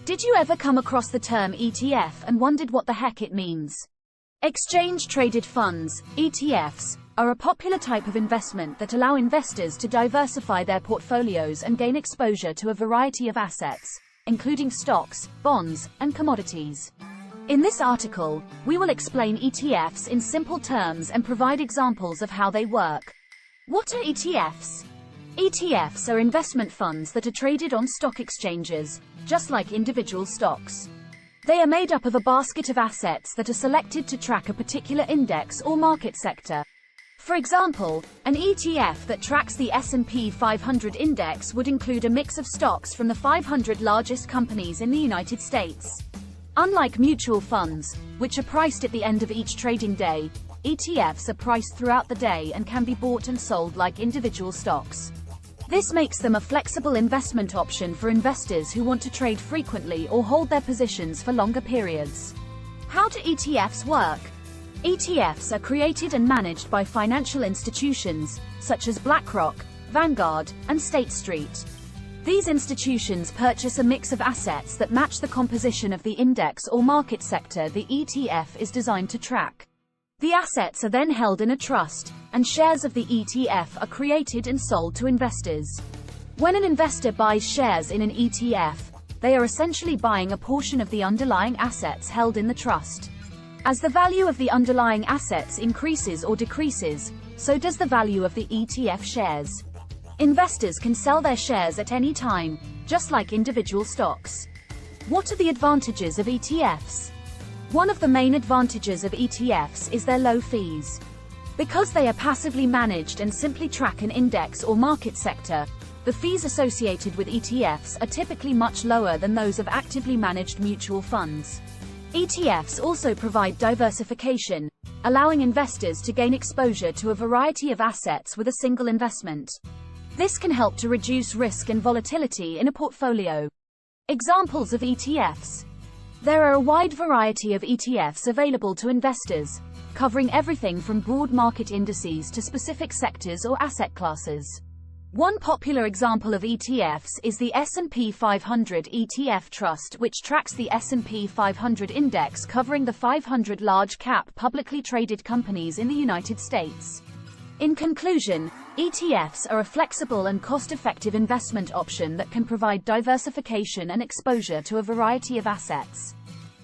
Did you ever come across the term ETF and wondered what the heck it means? Exchange-traded funds, ETFs, are a popular type of investment that allow investors to diversify their portfolios and gain exposure to a variety of assets, including stocks, bonds, and commodities. In this article, we will explain ETFs in simple terms and provide examples of how they work. What are ETFs? ETFs are investment funds that are traded on stock exchanges, just like individual stocks. They are made up of a basket of assets that are selected to track a particular index or market sector. For example, an ETF that tracks the S&P 500 index would include a mix of stocks from the 500 largest companies in the United States. Unlike mutual funds, which are priced at the end of each trading day, ETFs are priced throughout the day and can be bought and sold like individual stocks. This makes them a flexible investment option for investors who want to trade frequently or hold their positions for longer periods. How do ETFs work? ETFs are created and managed by financial institutions, such as BlackRock, Vanguard, and State Street. These institutions purchase a mix of assets that match the composition of the index or market sector the ETF is designed to track. The assets are then held in a trust, and shares of the ETF are created and sold to investors. When an investor buys shares in an ETF, they are essentially buying a portion of the underlying assets held in the trust. As the value of the underlying assets increases or decreases, so does the value of the ETF shares. Investors can sell their shares at any time, just like individual stocks. What are the advantages of ETFs? One of the main advantages of ETFs is their low fees. Because they are passively managed and simply track an index or market sector, the fees associated with ETFs are typically much lower than those of actively managed mutual funds. ETFs also provide diversification, allowing investors to gain exposure to a variety of assets with a single investment. This can help to reduce risk and volatility in a portfolio. Examples of ETFs. There are a wide variety of ETFs available to investors, covering everything from broad market indices to specific sectors or asset classes. One popular example of ETFs is the S&P 500 ETF Trust, which tracks the S&P 500 index covering the 500 large-cap publicly traded companies in the United States. In conclusion, ETFs are a flexible and cost-effective investment option that can provide diversification and exposure to a variety of assets.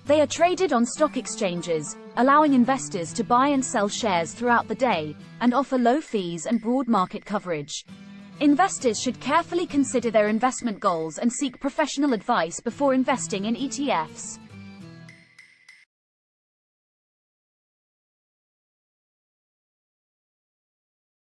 They are traded on stock exchanges, allowing investors to buy and sell shares throughout the day, and offer low fees and broad market coverage. Investors should carefully consider their investment goals and seek professional advice before investing in ETFs.